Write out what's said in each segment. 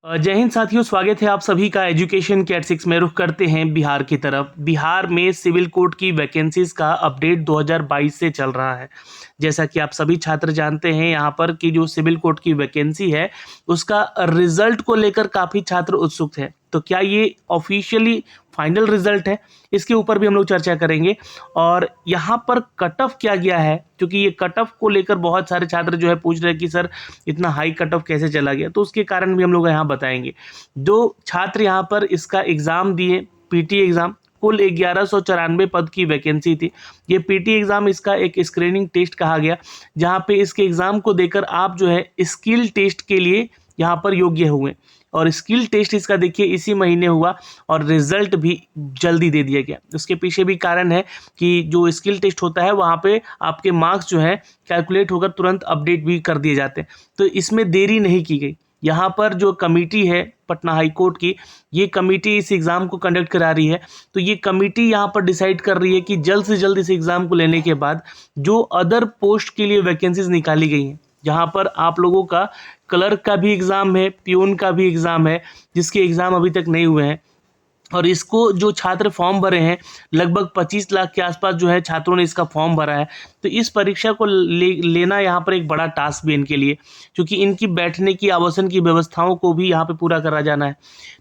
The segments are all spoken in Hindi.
जय हिंद साथियों, स्वागत है आप सभी का एजुकेशन कैट 6 में। रुख करते हैं बिहार की तरफ। बिहार में सिविल कोर्ट की वैकेंसीज का अपडेट 2022 से चल रहा है। जैसा कि आप सभी छात्र जानते हैं यहाँ पर कि जो सिविल कोर्ट की वैकेंसी है उसका रिजल्ट को लेकर काफ़ी छात्र उत्सुक है। तो क्या ये ऑफिशियली फाइनल रिजल्ट है, इसके ऊपर भी हम लोग चर्चा करेंगे। और यहाँ पर कट ऑफ क्या गया है, क्योंकि ये कट ऑफ को लेकर बहुत सारे छात्र जो है पूछ रहे हैं कि सर इतना हाई कट ऑफ कैसे चला गया, तो उसके कारण भी हम लोग यहाँ बताएंगे। जो छात्र यहाँ पर इसका एग्ज़ाम दिए, पीटी एग्ज़ाम, कुल 1194 पद की वैकेंसी थी। ये पीटी एग्ज़ाम इसका एक स्क्रीनिंग टेस्ट कहा गया, जहाँ पे इसके एग्ज़ाम को देकर आप जो है स्किल टेस्ट के लिए यहाँ पर योग्य हुए। और स्किल टेस्ट इसका देखिए इसी महीने हुआ और रिजल्ट भी जल्दी दे दिया गया। उसके पीछे भी कारण है कि जो स्किल टेस्ट होता है वहाँ पे आपके मार्क्स जो है कैलकुलेट होकर तुरंत अपडेट भी कर दिए जाते हैं, तो इसमें देरी नहीं की गई। यहाँ पर जो कमेटी है पटना हाई कोर्ट की, ये कमेटी इस एग्ज़ाम को कंडक्ट करा रही है। तो ये कमेटी यहाँ पर डिसाइड कर रही है कि जल्द से जल्द इस एग्ज़ाम को लेने के बाद जो अदर पोस्ट के लिए वैकेंसीज निकाली गई हैं, जहाँ पर आप लोगों का क्लर्क का भी एग्ज़ाम है, प्यून का भी एग्ज़ाम है, जिसके एग्ज़ाम अभी तक नहीं हुए हैं, और इसको जो छात्र फॉर्म भरे हैं लगभग 25 लाख के आसपास जो है छात्रों ने इसका फॉर्म भरा है। तो इस परीक्षा को लेना यहाँ पर एक बड़ा टास्क भी इनके लिए, क्योंकि इनकी बैठने की, आवासन की व्यवस्थाओं को भी यहाँ पे पूरा करा जाना है।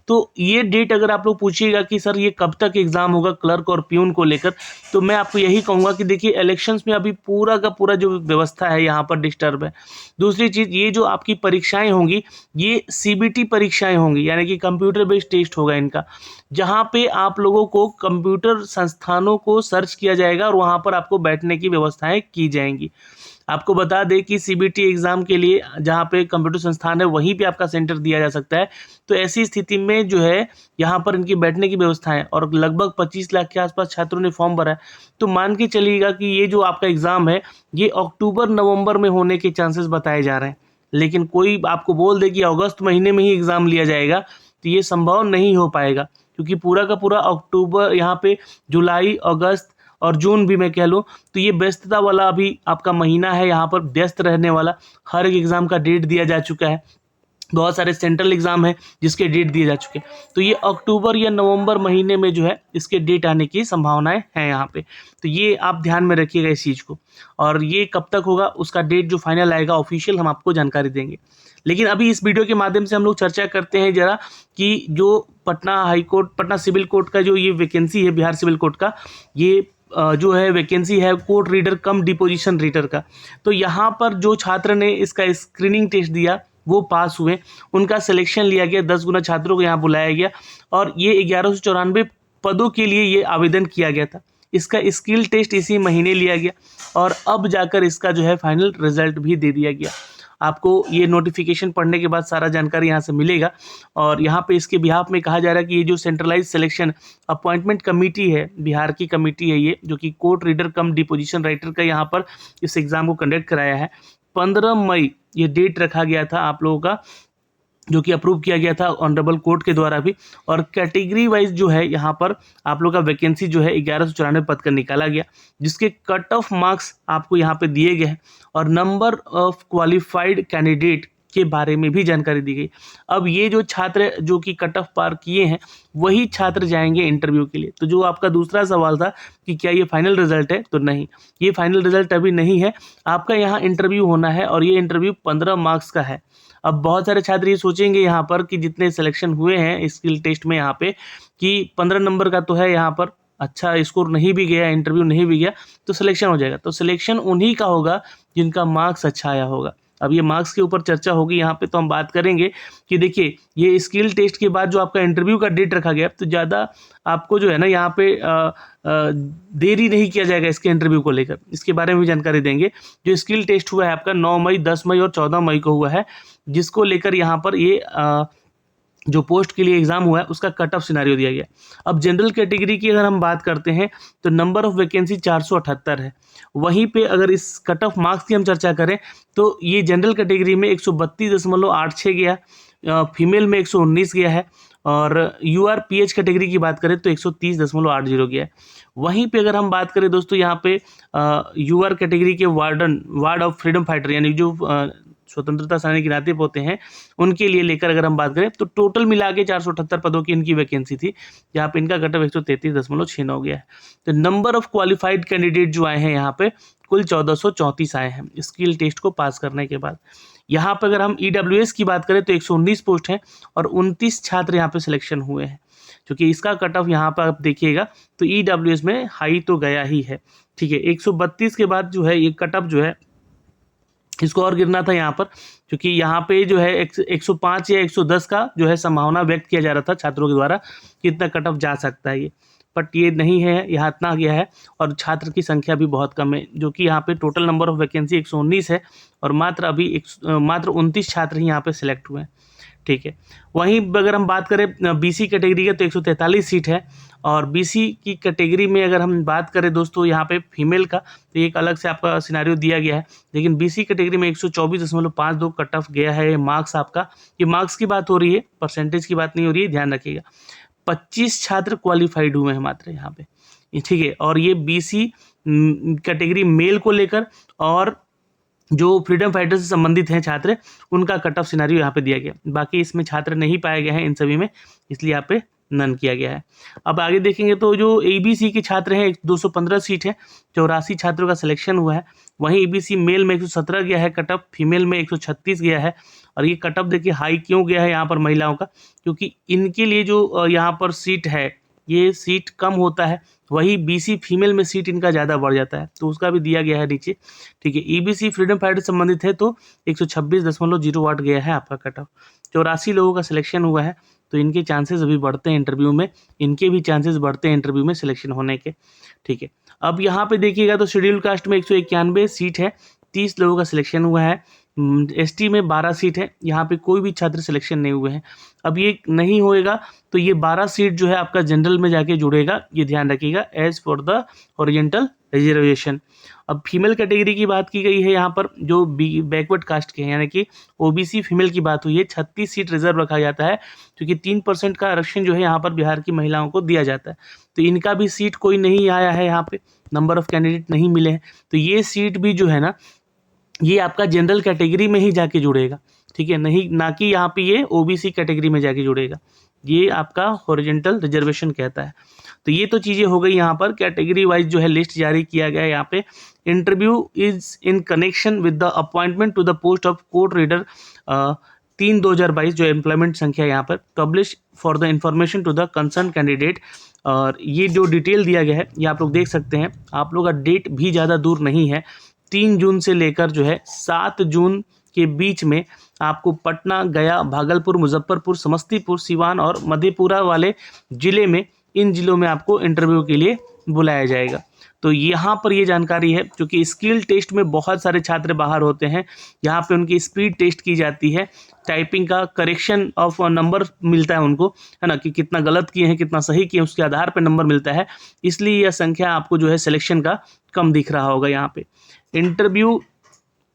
तो ये डेट अगर आप लोग पूछिएगा कि सर ये कब तक एग्ज़ाम होगा क्लर्क और प्यून को लेकर, तो मैं आपको यही कहूँगा कि देखिए इलेक्शंस में अभी पूरा का पूरा जो व्यवस्था है यहाँ पर डिस्टर्ब है। दूसरी चीज़, ये जो आपकी परीक्षाएं होंगी ये सीबीटी परीक्षाएं होंगी, यानी कि कंप्यूटर बेस्ड टेस्ट होगा इनका, जहाँ पे आप लोगों को कंप्यूटर संस्थानों को सर्च किया जाएगा और वहाँ पर आपको बैठने की व्यवस्थाएं की जाएंगी। आपको बता दें कि सीबीटी एग्ज़ाम के लिए जहाँ पे कंप्यूटर संस्थान है वहीं पे आपका सेंटर दिया जा सकता है। तो ऐसी स्थिति में जो है यहाँ पर इनकी बैठने की व्यवस्था है, और लगभग 25 लाख के आसपास छात्रों ने फॉर्म भरा है। तो मान के चलिएगा कि ये जो आपका एग्ज़ाम है ये अक्टूबर नवंबर में होने के चांसेस बताए जा रहे हैं। लेकिन कोई आपको बोल दे कि अगस्त महीने में ही एग्ज़ाम लिया जाएगा, तो ये संभव नहीं हो पाएगा, क्योंकि पूरा का पूरा अक्टूबर, यहाँ पे जुलाई, अगस्त और जून भी मैं कह लूँ, तो ये व्यस्तता वाला अभी आपका महीना है, यहाँ पर व्यस्त रहने वाला। हर एक एग्ज़ाम का डेट दिया जा चुका है, बहुत सारे सेंट्रल एग्ज़ाम हैं जिसके डेट दिए जा चुके हैं। तो ये अक्टूबर या नवंबर महीने में जो है इसके डेट आने की संभावनाएं हैं यहाँ पे। तो ये आप ध्यान में रखिएगा इस चीज़ को, और ये कब तक होगा उसका डेट जो फाइनल आएगा ऑफिशियल हम आपको जानकारी देंगे। लेकिन अभी इस वीडियो के माध्यम से हम लोग चर्चा करते हैं जरा कि जो Patna high court, Patna civil court का जो ये वैकेंसी है बिहार सिविल कोर्ट का, ये जो है वैकेंसी है court reader cum deposition reader का। तो यहाँ पर जो छात्र ने इसका स्क्रीनिंग टेस्ट दिया वो पास हुए, उनका सिलेक्शन लिया गया, 10 गुना छात्रों को यहाँ बुलाया गया और ये 1194 पदों के लिए ये आवेदन किया गया था। इसका स्किल टेस्ट इसी महीने लिया गया और अब जाकर इसका जो है फाइनल रिजल्ट भी दे दिया गया। आपको ये नोटिफिकेशन पढ़ने के बाद सारा जानकारी यहाँ से मिलेगा। और यहाँ पे इसके बिहाफ में कहा जा रहा है कि ये जो सेंट्रलाइज सिलेक्शन अपॉइंटमेंट कमेटी है, बिहार की कमेटी है ये, जो कि court reader cum deposition writer का यहाँ पर इस एग्ज़ाम को कंडक्ट कराया है। 15 मई ये डेट रखा गया था आप लोगों का, जो कि अप्रूव किया गया था ऑनरेबल कोर्ट के द्वारा भी। और कैटेगरी वाइज जो है यहाँ पर आप लोग का वैकेंसी जो है 1194 पद का निकाला गया, जिसके कट ऑफ मार्क्स आपको यहाँ पे दिए गए हैं और नंबर ऑफ क्वालिफाइड कैंडिडेट के बारे में भी जानकारी दी गई। अब ये जो छात्र जो कि कट ऑफ पार किए हैं वही छात्र जाएंगे इंटरव्यू के लिए। तो जो आपका दूसरा सवाल था कि क्या ये फाइनल रिजल्ट है, तो नहीं, ये फाइनल रिजल्ट अभी नहीं है। आपका यहाँ इंटरव्यू होना है और ये इंटरव्यू 15 मार्क्स का है। अब बहुत सारे छात्र ये सोचेंगे यहाँ पर कि जितने सिलेक्शन हुए हैं स्किल टेस्ट में यहाँ पे कि 15 नंबर का तो है, यहाँ पर अच्छा स्कोर नहीं भी गया, इंटरव्यू नहीं भी गया तो सिलेक्शन हो जाएगा। तो सिलेक्शन उन्हीं का होगा जिनका मार्क्स अच्छा आया होगा। अब ये मार्क्स के ऊपर चर्चा होगी यहाँ पे, तो हम बात करेंगे कि देखिए ये स्किल टेस्ट के बाद जो आपका इंटरव्यू का डेट रखा गया, तो ज़्यादा आपको जो है ना यहाँ पे देरी नहीं किया जाएगा इसके इंटरव्यू को लेकर, इसके बारे में भी जानकारी देंगे। जो स्किल टेस्ट हुआ है आपका 9 मई, 10 मई और 14 मई को हुआ है, जिसको लेकर यहाँ पर ये जो पोस्ट के लिए एग्ज़ाम हुआ है उसका कट ऑफ सिनारियो दिया गया। अब जनरल कैटेगरी की अगर हम बात करते हैं तो नंबर ऑफ वैकेंसी 478 है। वहीं पे अगर इस कट ऑफ मार्क्स की हम चर्चा करें तो ये जनरल कैटेगरी में 132.86 गया, फीमेल में 119 गया है, और URPH कैटेगरी की बात करें तो 130.80 गया है। वहीं पे अगर हम बात करें दोस्तों यहाँ पे UR कैटेगरी के वार्ड ऑफ फ्रीडम फाइटर, यानी जो स्वतंत्रता सेनानी के नाते होते हैं, उनके लिए लेकर अगर हम बात करें तो टोटल मिला के 478 पदों की इनकी वैकेंसी थी, जहाँ पे इनका कट ऑफ 133.69 गया है। तो नंबर ऑफ क्वालिफाइड कैंडिडेट जो आए हैं यहाँ पे कुल 1434 आए हैं स्किल टेस्ट को पास करने के बाद। यहाँ पर अगर हम EWS की बात करें तो 119 पोस्ट हैं और 29 छात्र यहाँ पे सिलेक्शन हुए हैं, क्योंकि इसका कट ऑफ यहाँ पर आप देखिएगा तो EWS में हाई तो गया ही है, ठीक है। 132 के बाद जो है ये कट ऑफ जो है इसको और गिरना था यहाँ पर, क्योंकि यहाँ पे जो है 105 या 110 का जो है संभावना व्यक्त किया जा रहा था छात्रों के द्वारा कि इतना कट ऑफ जा सकता है ये, बट ये नहीं है, यहाँ इतना गया है और छात्र की संख्या भी बहुत कम है, जो कि यहाँ पे टोटल नंबर ऑफ वैकेंसी 119 है और मात्र 29 छात्र ही यहाँ पे सिलेक्ट हुए हैं, ठीक है। वहीं अगर हम बात करें BC कैटेगरी का तो 143 सीट है और BC की कैटेगरी में अगर हम बात करें दोस्तों यहाँ पे फीमेल का तो एक अलग से आपका सिनेरियो दिया गया है, लेकिन BC कैटेगरी में 124.52 कट ऑफ गया है मार्क्स आपका। ये मार्क्स की बात हो रही है, परसेंटेज की बात नहीं हो रही है, ध्यान रखिएगा। 25 छात्र क्वालिफाइड हुए हैं मात्र यहाँ पे, ठीक है। और ये BC कैटेगरी मेल को लेकर और जो फ्रीडम फाइटर से संबंधित हैं छात्र उनका कट ऑफ सिनेरियो यहाँ पे दिया गया, बाकी इसमें छात्र नहीं पाए गए हैं इन सभी में, इसलिए यहाँ पे नन किया गया है। अब आगे देखेंगे तो जो ABC के छात्र हैं 215 सीट है, 84 छात्रों का सिलेक्शन हुआ है। वहीं ABC मेल में 117 गया है कट ऑफ, फीमेल में 136 गया है। और ये कट ऑफ देखिए हाई क्यों गया है यहाँ पर महिलाओं का, क्योंकि इनके लिए जो यहाँ पर सीट है ये सीट कम होता है, वही BC फीमेल में सीट इनका ज़्यादा बढ़ जाता है, तो उसका भी दिया गया है नीचे, ठीक है। EBC फ्रीडम फाइटर से संबंधित है तो 126.08 गया है आपका कट ऑफ। 84 लोगों का सिलेक्शन हुआ है, तो इनके चांसेस अभी बढ़ते हैं इंटरव्यू में, इनके भी चांसेस बढ़ते हैं इंटरव्यू में सिलेक्शन होने के, ठीक है। अब यहाँ पे देखिएगा तो शेड्यूल कास्ट में 191 सीट है, 30 लोगों का सिलेक्शन हुआ है। ST में 12 सीट है, यहाँ पे कोई भी छात्र सिलेक्शन नहीं हुए हैं। अब ये नहीं होएगा तो ये 12 सीट जो है आपका जनरल में जाके जुड़ेगा, ये ध्यान रखिएगा, as for the horizontal reservation. अब फीमेल कैटेगरी की बात की गई है यहाँ पर, जो बैकवर्ड कास्ट के हैं यानी कि OBC फीमेल की बात हुई है, 36 सीट रिजर्व रखा जाता है, क्योंकि 3% का आरक्षण जो है यहाँ पर बिहार की महिलाओं को दिया जाता है, तो इनका भी सीट कोई नहीं आया है, यहाँ पे नंबर ऑफ कैंडिडेट नहीं मिले हैं, तो ये सीट भी जो है ना ये आपका जनरल कैटेगरी में ही जाके जुड़ेगा, ठीक है, नहीं ना कि यहाँ पे ये OBC कैटेगरी में जाके जुड़ेगा, ये आपका हॉरिजॉन्टल रिजर्वेशन कहता है। तो ये तो चीज़ें हो गई यहाँ पर, कैटेगरी वाइज जो है लिस्ट जारी किया गया है यहाँ पे। Interview is in connection with the appointment to the post of court reader 3/2022 जो एम्प्लॉयमेंट संख्या यहाँ पर publish for the information to the concern candidate. और ये जो डिटेल दिया गया है ये आप लोग देख सकते हैं, आप लोग का डेट भी ज़्यादा दूर नहीं है, 3 जून से लेकर जो है 7 जून के बीच में आपको पटना, गया, भागलपुर, मुजफ्फरपुर, समस्तीपुर, सिवान और मधेपुरा वाले ज़िले में, इन ज़िलों में आपको इंटरव्यू के लिए बुलाया जाएगा। तो यहाँ पर ये जानकारी है, क्योंकि स्किल टेस्ट में बहुत सारे छात्र बाहर होते हैं, यहाँ पे उनकी स्पीड टेस्ट की जाती है, टाइपिंग का करेक्शन ऑफ नंबर मिलता है उनको, है ना, कि कितना गलत किए हैं कितना सही किए हैं उसके आधार पर नंबर मिलता है, इसलिए यह संख्या आपको जो है सिलेक्शन का कम दिख रहा होगा। यहाँ पे इंटरव्यू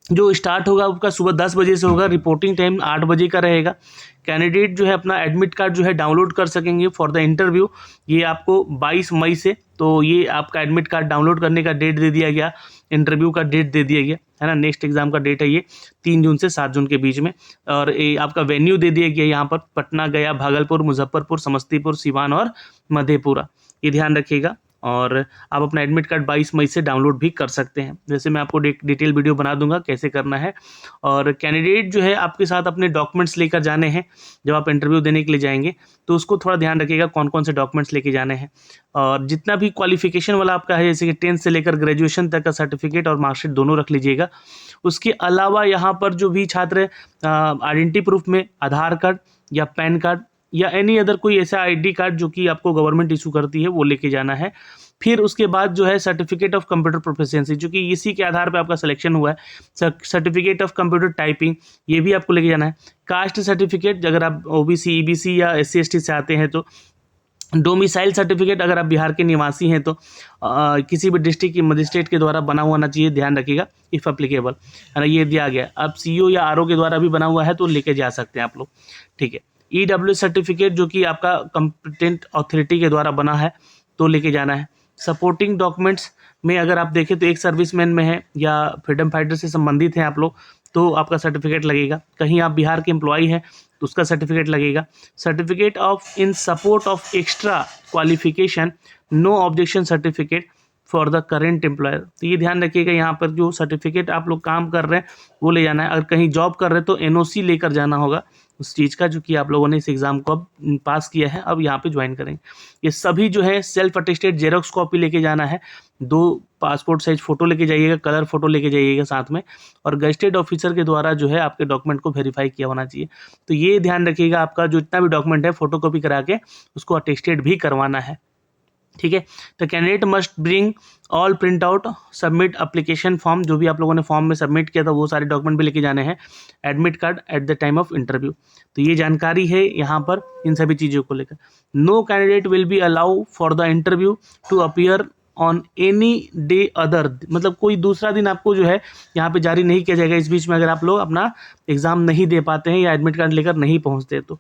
जो स्टार्ट होगा उसका सुबह 10 बजे से होगा, रिपोर्टिंग टाइम 8 बजे का रहेगा। कैंडिडेट जो है अपना एडमिट कार्ड जो है डाउनलोड कर सकेंगे फॉर द इंटरव्यू, ये आपको 22 मई से, तो ये आपका एडमिट कार्ड डाउनलोड करने का डेट दे दिया गया, इंटरव्यू का डेट दे दिया गया, है ना। नेक्स्ट एग्जाम का डेट है ये 3 जून से 7 जून के बीच में, और ये आपका वेन्यू दे दिया गया यहाँ पर पटना, गया, भागलपुर, मुजफ्फरपुर, समस्तीपुर, सिवान और मधेपुरा, ये ध्यान रखिएगा। और आप अपना एडमिट कार्ड 22 मई से डाउनलोड भी कर सकते हैं, जैसे मैं आपको डिटेल वीडियो बना दूंगा कैसे करना है। और कैंडिडेट जो है आपके साथ अपने डॉक्यूमेंट्स लेकर जाने हैं, जब आप इंटरव्यू देने के लिए जाएंगे तो उसको थोड़ा ध्यान रखिएगा कौन कौन से डॉक्यूमेंट्स लेके जाने हैं। और जितना भी क्वालिफिकेशन वाला आपका है, जैसे कि 10th से लेकर ग्रेजुएशन तक का सर्टिफिकेट और मार्कशीट दोनों रख लीजिएगा। उसके अलावा यहाँ पर जो भी छात्र आइडेंटिटी प्रूफ में आधार कार्ड या पैन कार्ड या एनी अदर कोई ऐसा ID कार्ड जो कि आपको गवर्नमेंट इशू करती है वो लेके जाना है। फिर उसके बाद जो है सर्टिफिकेट ऑफ कंप्यूटर प्रोफिशिएंसी, जो कि इसी के आधार पे आपका सिलेक्शन हुआ है, सर्टिफिकेट ऑफ कंप्यूटर टाइपिंग, ये भी आपको लेके जाना है। कास्ट सर्टिफिकेट अगर आप OBC, EBC या SC ST से आते हैं तो, डोमिसाइल सर्टिफिकेट अगर आप बिहार के निवासी हैं तो किसी भी डिस्ट्रिक्ट की मजिस्ट्रेट के द्वारा बना हुआ होना चाहिए, ध्यान रखिएगा, इफ़ अप्लीकेबल, है ना, ये दिया गया। अब CO या RO के द्वारा भी बना हुआ है तो लेके जा सकते हैं आप लोग, ठीक है। EWS सर्टिफिकेट जो कि आपका कंपिटेंट अथॉरिटी के द्वारा बना है तो लेके जाना है। सपोर्टिंग डॉक्यूमेंट्स में अगर आप देखें तो एक सर्विसमैन में है या फ्रीडम फाइटर से संबंधित हैं आप लोग तो आपका सर्टिफिकेट लगेगा। कहीं आप बिहार के एम्प्लॉई हैं तो उसका सर्टिफिकेट लगेगा। Certificate of in support of extra qualification, no objection certificate for the current employer. तो ये ध्यान रखिएगा, यहाँ पर जो सर्टिफिकेट आप लोग काम कर रहे हैं वो ले जाना है। अगर कहीं जॉब कर रहे हैं तो एनओसी लेकर जाना होगा उस चीज़ का, जो कि आप लोगों ने इस एग्ज़ाम को अब पास किया है, अब यहाँ पे ज्वाइन करेंगे। ये सभी जो है सेल्फ अटेस्टेड जेरोक्स कॉपी लेके जाना है, 2 पासपोर्ट साइज फ़ोटो लेके जाइएगा, कलर फ़ोटो लेके जाइएगा साथ में, और गजेटेड ऑफिसर के द्वारा जो है आपके डॉक्यूमेंट को वेरीफाई किया होना चाहिए। तो ये ध्यान रखिएगा, आपका जो जितना भी डॉक्यूमेंट है फ़ोटोकॉपी करा के उसको अटेस्टेड भी करवाना है, ठीक है। तो candidate must bring all print out, submit application form, जो भी आप लोगों ने फॉर्म में सबमिट किया था वो सारे डॉक्यूमेंट भी लेके जाने हैं, admit card at the time of interview. तो ये जानकारी है यहाँ पर इन सभी चीज़ों को लेकर। No candidate will be allow for the interview to appear on any day other, मतलब कोई दूसरा दिन आपको जो है यहाँ पे जारी नहीं किया जाएगा इस बीच में, अगर आप लोग अपना एग्जाम नहीं दे पाते हैं या एडमिट कार्ड लेकर नहीं पहुँचते तो।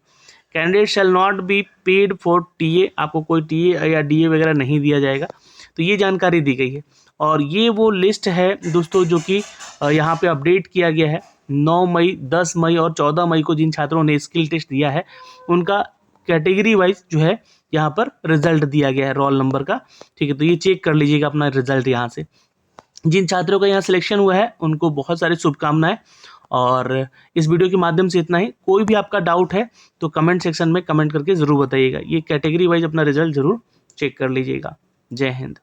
Candidate shall not be paid for TA, आपको कोई टीए या डीए वगैरह नहीं दिया जाएगा। तो ये जानकारी दी गई है, और ये वो लिस्ट है दोस्तों जो कि यहाँ पे अपडेट किया गया है 9 मई, 10 मई और 14 मई को जिन छात्रों ने स्किल टेस्ट दिया है उनका कैटेगरी वाइज जो है यहाँ पर रिजल्ट दिया गया है रोल नंबर का, ठीक है। तो ये चेक कर लीजिएगा अपना रिजल्ट यहाँ से। जिन छात्रों का यहाँ सिलेक्शन हुआ है उनको बहुत सारी शुभकामनाएं, और इस वीडियो के माध्यम से इतना ही। कोई भी आपका डाउट है तो कमेंट सेक्शन में कमेंट करके ज़रूर बताइएगा। ये कैटेगरी वाइज अपना रिजल्ट ज़रूर चेक कर लीजिएगा। जय हिंद।